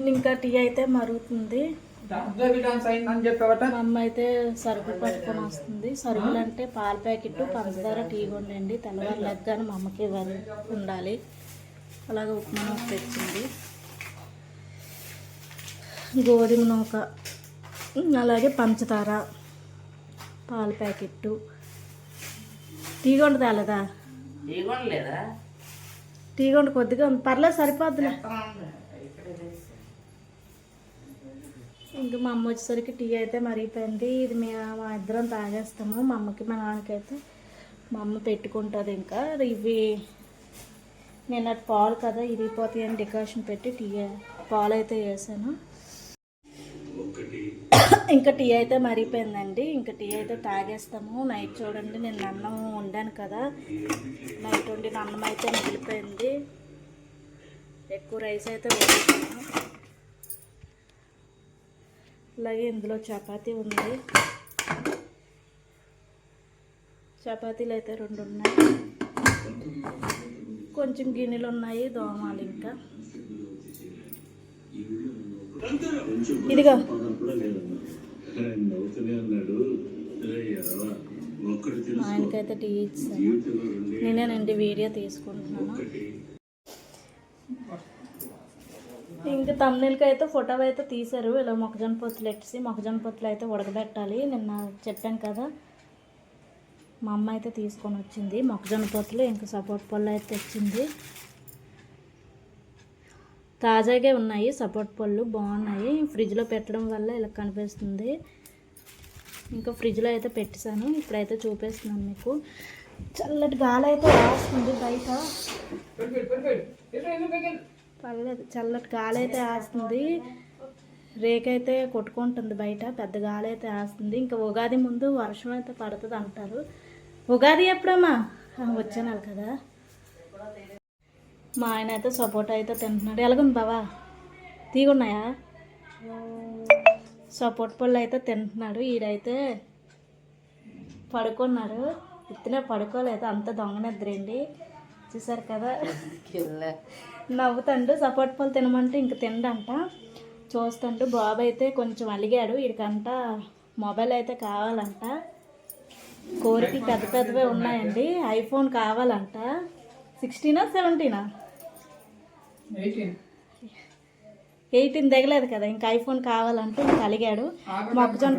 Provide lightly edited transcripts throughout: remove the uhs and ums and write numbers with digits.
ఇంకా టీ అయితే మరుగుతుంది. మా అమ్మ అయితే సరుకులు పట్టుకొని వస్తుంది. సరుకులు అంటే పాల ప్యాకెట్, పంచదార, టీ కొండండి. తెల్లవారు లెగ్గానే మా అమ్మకి ఉండాలి. అలాగే ఉప్మా నూక తెచ్చింది, గోధుమ నూక, అలాగే పంచదార, పాల ప్యాకెట్టు. టీ కొండ తేలేదా? టీ కొండ కొద్దిగా పర్లేదు, సరిపోద్దులే. ఇంకా మా అమ్మ వచ్చేసరికి టీ అయితే మరిగిపోయింది. ఇది మా ఇద్దరం తాగేస్తాము. మా అమ్మకి మా నాన్నకైతే మా అమ్మ పెట్టుకుంటుంది. ఇంకా ఇవి నేను అటు పాలు కదా ఇరిగిపోతాయి అని డికాషన్ పెట్టి పాలు అయితే వేసాను. ఇంకా టీ అయితే మరిగిపోయిందండి. ఇంకా టీ అయితే తాగేస్తాము. నైట్ చూడండి, నేను అన్నం వండాను కదా, నైట్ వండిన అన్నం అయితే మిగిలిపోయింది. ఎక్కువ రైస్ అయితే వండుతాను. అలాగే ఇందులో చపాతీ ఉంది. చపాతీలు అయితే 2 ఉన్నాయి. కొంచెం గిన్నెలు ఉన్నాయి, దోమాలి. ఇంకా ఇదిగో ఆయనకైతే టీ ఇచ్చాను. నేనేనండి వీడియో తీసుకుంటున్నాను. ఇంకా తమ్ముళ్ళకి అయితే ఫోటో అయితే తీశారు. ఇలా మొక్కజొన్న పొత్తులు ఎట్టేసి మొక్కజొన్న పొత్తులు అయితే ఉడకబెట్టాలి. నిన్న చెప్పాను కదా, మా అమ్మ అయితే తీసుకొని వచ్చింది మొక్కజొన్న పొత్తులు. ఇంకా సపోర్ట్ పళ్ళు అయితే తెచ్చింది. తాజాగా ఉన్నాయి సపోర్ట్ పళ్ళు, బాగున్నాయి. ఫ్రిడ్జ్లో పెట్టడం వల్ల ఇలా కనిపిస్తుంది. ఇంకా ఫ్రిడ్జ్లో అయితే పెట్టేశాను. ఇప్పుడైతే చూపిస్తున్నాను మీకు. చల్లటి గాలి అయితే వేస్తుంది బయట. పర్లేదు, చల్లటి గాలి అయితే వేస్తుంది. రేకైతే కొట్టుకుంటుంది బయట, పెద్ద గాలి అయితే వేస్తుంది. ఇంకా ఉగాది ముందు వర్షం అయితే పడుతుంది అంటారు. ఉగాది ఎప్పుడమ్మా? వచ్చే నెల కదా. మా ఆయన అయితే సపోటా అయితే తింటున్నాడు. ఎలాగుంది బావా? తీగున్నాయా? సపోటా పళ్ళు అయితే తింటున్నాడు. ఈడైతే పడుకున్నాడు. ఇత్తనే పడుకోలేదు, అంత దొంగ నిద్రండి. చూసారు కదా, నవ్వుతాడు. సపోటా పళ్ళు తినమంటే ఇంక తినడంట. చూస్తాడు. బాబు అయితే కొంచెం అలిగాడు. వీడికంట మొబైల్ అయితే కావాలంట. కోరికలు పెద్ద పెద్దవే ఉన్నాయండి. ఐఫోన్ కావాలంట. 16 17 18 దిగలేదు కదా, ఇంకా ఐఫోన్ కావాలంటే ఇంకా అలిగాడు. మొక్కజొన్న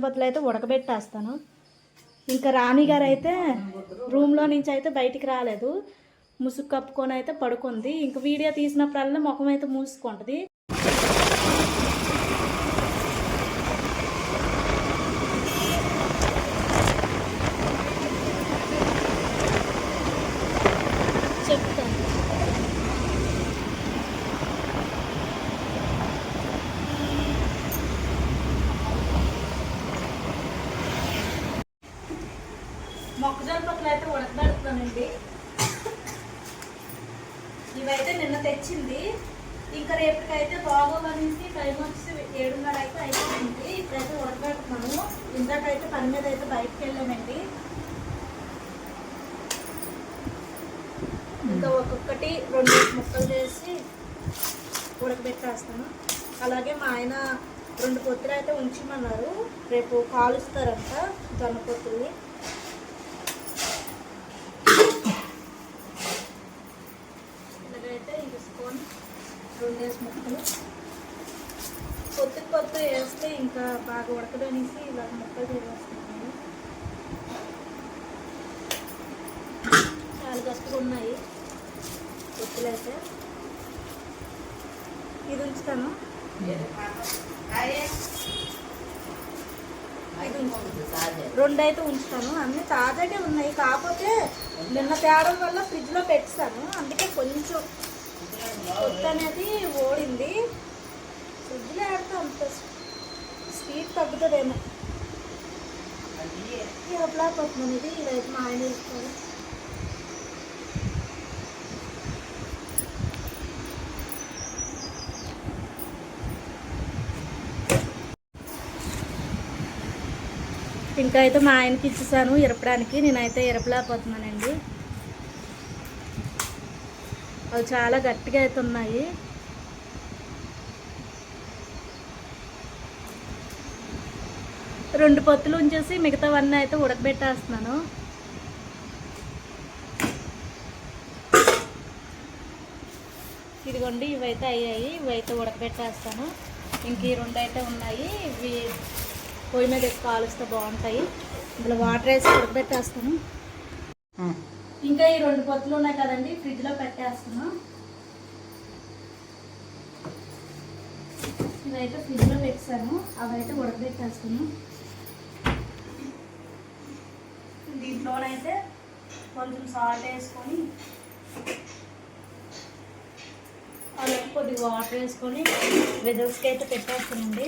పొత్తులు అయితే ఉడకబెట్టేస్తాను. ఇంకా రాణి గారు అయితే రూమ్లో నుంచి అయితే బయటికి రాలేదు. ముసుగు కప్పుకొని అయితే పడుకుంది. ఇంక వీడియో తీసినప్పుడల్లా ముఖం అయితే మూసుకుంటుంది. చెప్తాను. మొక్కజొన్న పొత్తులు అయితే ఉడకబెడుతున్నానండి. ఇవైతే నిన్న తెచ్చింది. ఇంకా రేపటికైతే బాగోవనేసి టైం వచ్చి 7:30 అయితే అయిపోయింది. ఇప్పుడైతే ఉడకబెడుతున్నాను. ఇంతకైతే పని మీద అయితే బయటకు వెళ్ళానండి. ఇంకా ఒక్కొక్కటి 2 ముక్కలు చేసి ఉడకబెట్టేస్తాను. అలాగే మా ఆయన 2 పొత్తులు అయితే ఉంచమన్నారు. రేపు కాలుస్తారంట జొన్న పొత్తుల్ని. ఇలాగైతే తీసుకొని 2 ముక్కలు పొత్తు వేస్తే ఇంకా బాగా ఉడకదనేసి ఇలా ముక్కలు చేసేస్తున్నాను. చాలా గట్టిగా ఉన్నాయి పొత్తులు అయితే. ఇది ఉంచుతాను. రెండు అయితే ఉంచుతాను. అన్నీ తాజాగా ఉన్నాయి. కాకపోతే నిన్న తేడం వల్ల ఫ్రిడ్జ్లో పెట్టాను. అందుకే కొంచెం పొత్తు అనేది ఓడింది. ఫ్రిడ్జ్లో ఆడితే అంత స్పీడ్ తగ్గుతుందేమో. ఎప్పుడా పోతున్నాను. ఇది ఇదైతే మా ఆయన వేసుకోవాలి. ఇంకా అయితే మా ఆయనకి ఇచ్చేసాను ఇరపడానికి. నేనైతే ఇరపలేకపోతున్నానండి. అవి చాలా గట్టిగా అయితే ఉన్నాయి. 2 పొత్తులు ఉంచేసి మిగతావన్నీ అయితే ఉడకబెట్టేస్తున్నాను. ఇదిగోండి ఇవైతే అయ్యాయి, ఇవైతే ఉడకబెట్టేస్తాను. ఇంక ఈ 2 అయితే ఉన్నాయి, ఇవి పొయ్యి మీద ఎక్కువ కాలుస్తే బాగుంటాయి. ఇందులో వాటర్ వేసి ఉడకబెట్టేస్తాను. ఇంకా ఈ 2 పొత్తులు ఉన్నాయి కదండి, ఫ్రిడ్జ్లో పెట్టేస్తాను. ఇవైతే ఫ్రిడ్జ్లో పెట్టాను, అవైతే ఉడకబెట్టేస్తాను. దీంట్లోనైతే కొంచెం సాల్ట్ వేసుకొని అలాగే కొద్దిగా వాటర్ వేసుకొని వెజల్స్కి అయితే పెట్టేస్తానండి.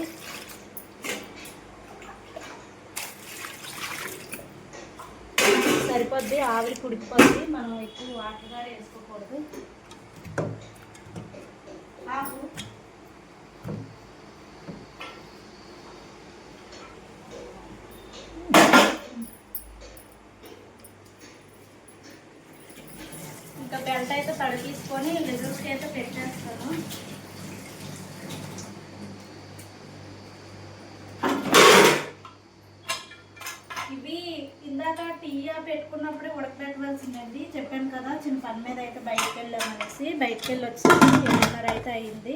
సరిపోద్ది, ఆవిరి కుడికిపోద్ది, మనం ఎక్కువ వాటర్ కూడా వేసుకోకూడదు. ఇంకా బెల్ట్ అయితే తడిపేసుకొని వెజల్స్కి అయితే పెట్టేస్తాను. ఇవి ఇందాక టీయా పెట్టుకున్నప్పుడే ఉడకబెట్టవలసిందండి, చెప్పాను కదా. చిన్న పని మీద అయితే బయటకు వెళ్ళామనేసి, బయటకు వెళ్ళి వచ్చి 7:30 అయితే అయ్యింది.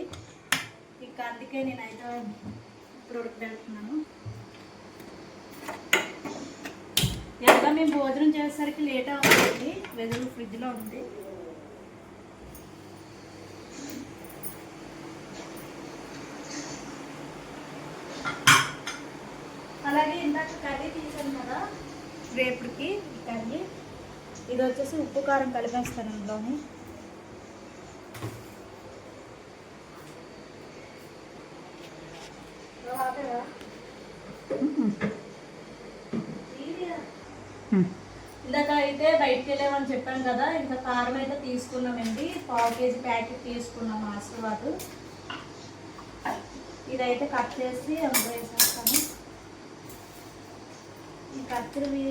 ఇంకా అందుకే నేనైతే ఇప్పుడు ఉడకబెడుతున్నాను. ఎంత మేము భోజనం చేసేసరికి లేట్ అవుతుంది, వెజల్ ఫ్రిడ్జ్లో ఉంది. అలాగే ఇందాక కర్రీ తీసాను కదా రేపటికి కర్రీ, ఇది వచ్చేసి ఉప్పు కారం కలిపేస్తాను అందులోని. ఇందాక అయితే బయటకు వెళ్ళామని చెప్పాను కదా, ఇంకా కారం అయితే తీసుకున్నామండి. 1/2 kg ప్యాకెట్ తీసుకున్నాము ఆశీర్వాద్. ఇదైతే కట్ చేసి అందులో వేసేస్తాను. ఈ కత్తిరివి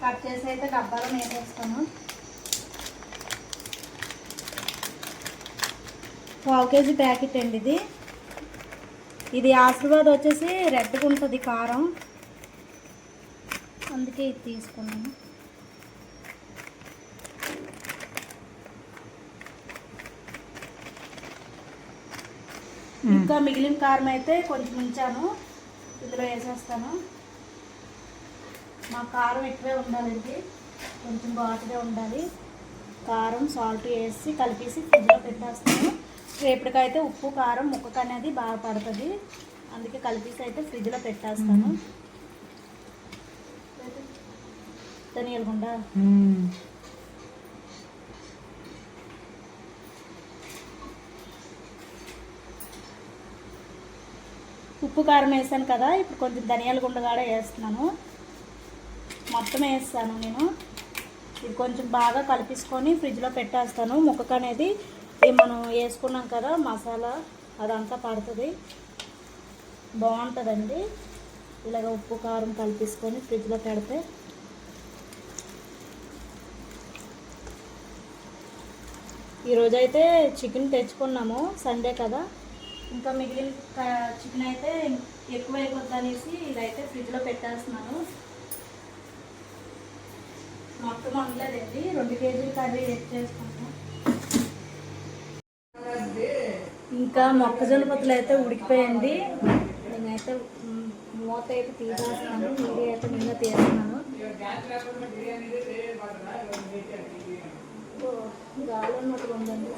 కట్ చేసి అయితే డబ్బాలో వేసేస్తాను. 1/2 kg ప్యాకెట్ అండి ఇది. ఇది ఆశీర్వాద్ వచ్చేసి రెడ్గా ఉంటుంది కారం, అందుకే ఇది తీసుకున్నాను. ఇంకా మిగిలిన కారం అయితే కొంచెం ఉంచాను, ఇందులో వేసేస్తాను. మా కారం ఎక్కువే ఉండాలండి, కొంచెం ఘాటుగా ఉండాలి. కారం సాల్ట్ వేసి కలిపేసి ఫ్రిడ్జ్లో పెట్టేస్తాను. రేపటికైతే ఉప్పు కారం ముక్కకు అనేది బాగా పడుతుంది, అందుకే కలిపేసి అయితే ఫ్రిడ్జ్లో పెట్టేస్తాను. ధనియాల గుండ ఉప్పు కారం వేసాను కదా, ఇప్పుడు కొంచెం ధనియాల గుండ కూడా వేస్తున్నాను. మొత్తం వేస్తాను నేను. ఇది కొంచెం బాగా కలిపేసుకొని ఫ్రిడ్జ్లో పెట్టేస్తాను. ముక్కకు అనేది మనం వేసుకున్నాం కదా మసాలా, అదంతా పడుతుంది, బాగుంటుందండి. ఇలాగ ఉప్పు కారం కలిపేసుకొని ఫ్రిడ్జ్లో పెడితే. ఈరోజైతే చికెన్ తెచ్చుకున్నాము, సండే కదా. ఇంకా మిగిలిన చికెన్ అయితే ఎక్కువ అయిపోద్ది అనేసి ఇదైతే ఫ్రిడ్జ్లో పెట్టేస్తున్నాను. మొత్తం వండలేదండి, 2 kg కర్రీ చేసుకుంటాం. ఇంకా మొక్కజొన్న పొత్తులు అయితే ఉడికిపోయింది. నేనైతే మూత అయితే తీసేస్తున్నాను, వీడియో అయితే నిన్న తీస్తున్నాను. గాలి ఉన్నట్టుగా ఉందండి.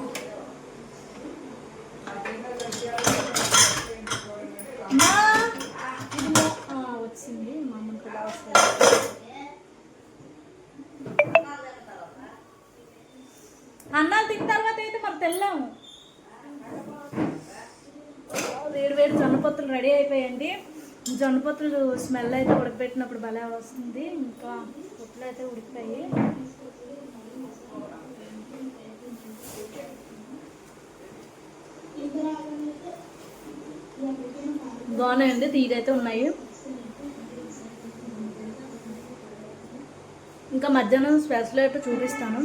వచ్చింది మా అమ్మకి కూడా వస్తుంది. అన్నాలు తిన్న తర్వాత అయితే మనం తెల్లాము. వేడి జొన్నపొత్తులు రెడీ అయిపోయాయండి. జొన్నపొత్తులు స్మెల్ అయితే ఉడకబెట్టినప్పుడు భలే వస్తుంది. ఇంకా పొత్తులు అయితే ఉడికిపోయి బాగున్నాయండి, తీగైతే ఉన్నాయి. ఇంకా మధ్యాహ్నం స్పెషల్ అయితే చూపిస్తాను.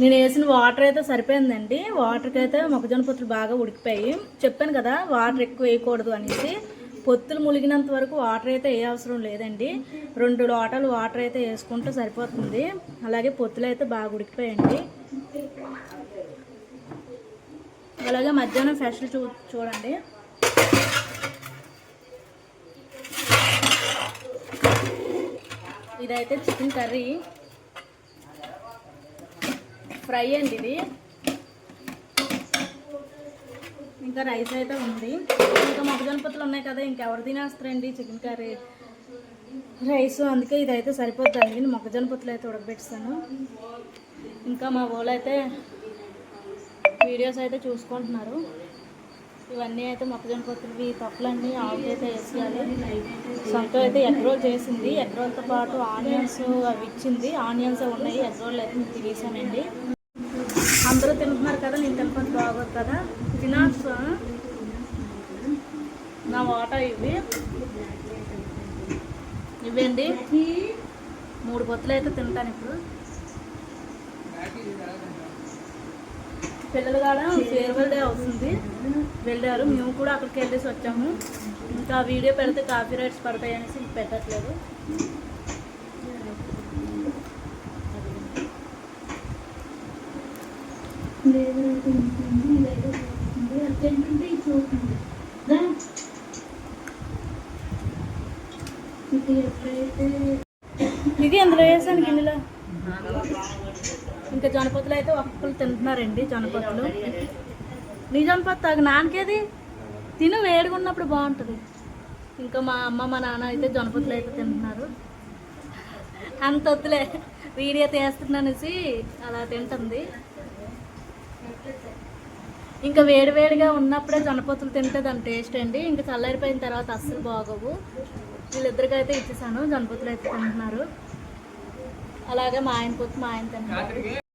నేను వేసిన వాటర్ అయితే సరిపోయిందండి. వాటర్కి అయితే మొక్కజొన్న పొత్తులు బాగా ఉడికిపోయి, చెప్పాను కదా వాటర్ ఎక్కువ వేయకూడదు అనేసి. పొత్తులు ములిగినంత వరకు వాటర్ అయితే ఏ అవసరం లేదండి. 2 లోటాలు వాటర్ అయితే వేసుకుంటే సరిపోతుంది. అలాగే పొత్తులు అయితే బాగా ఉడికిపోయండి. అలాగే మధ్యాహ్నం స్పెషల్ చూడండి. ఇదైతే చికెన్ కర్రీ ఫ్రై అండి ఇది. ఇంకా రైస్ అయితే ఉంది. ఇంకా మొక్కజొన్న పొత్తులు ఉన్నాయి కదా, ఇంకెవరు తినేస్తారండి చికెన్ కర్రీ రైస్. అందుకే ఇదైతే సరిపోద్దండి. నేను మొక్కజొన్న పొత్తులు అయితే ఉడకబెట్టాను. ఇంకా మా వాళ్ళు అయితే వీడియోస్ అయితే చూసుకుంటున్నారు. ఇవన్నీ అయితే మొక్కజొన్న పొత్తులు తొక్కలన్నీ ఆయిల్ అయితే వేసేయాలి. సొంతం అయితే ఎగ్ రోల్ చేసింది. ఎగ్ రోల్తో పాటు ఆనియన్స్ అవి ఇచ్చింది. ఆనియన్స్ ఉన్నాయి. ఎగ్ రోల్ అయితే తినేసానండి. అందరూ తింటున్నారు కదా, నేను తినకపోతే బాగోదు కదా, తినాల్సి. నా వాటర్ ఇవ్వండి. 3 పొత్తులు అయితే తింటాను ఇప్పుడు. పిల్లలు కూడా ఫేర్వెల్ డే అవుతుంది, వెళ్ళారు. మేము కూడా అక్కడికి వెళ్ళేసి వచ్చాము. ఇంకా వీడియో పెడితే కాపీ రైట్స్ పడతాయి అనేసి పెట్టట్లేదు. ఇది అందులో వేసాను గిన్నెలో. ఇంకా జొన్నపొత్తులు అయితే ఒక్కొక్కరు తింటున్నారండి. జొన్నపొత్తులు నీ జొన్నపొత్తు తాగు, నాన్నకేది తిను, వేడిగా ఉన్నప్పుడు బాగుంటుంది. ఇంకా మా అమ్మ మా నాన్న అయితే జొన్నపొత్తులు అయితే తింటున్నారు. అంత వద్దులే, వీడియో తీస్తున్నానేసి అలా తింటుంది. ఇంకా వేడివేడిగా ఉన్నప్పుడే జొన్నపొత్తులు తింటే దాని టేస్ట్ అండి. ఇంకా చల్లారిపోయిన తర్వాత అస్సలు బాగోవు. వీళ్ళిద్దరికైతే ఇచ్చేసాను. జొన్నపొత్తులు అయితే తింటున్నారు. అలాగే మా ఆయన పొత్తు మా ఆయన తింటున్నారు.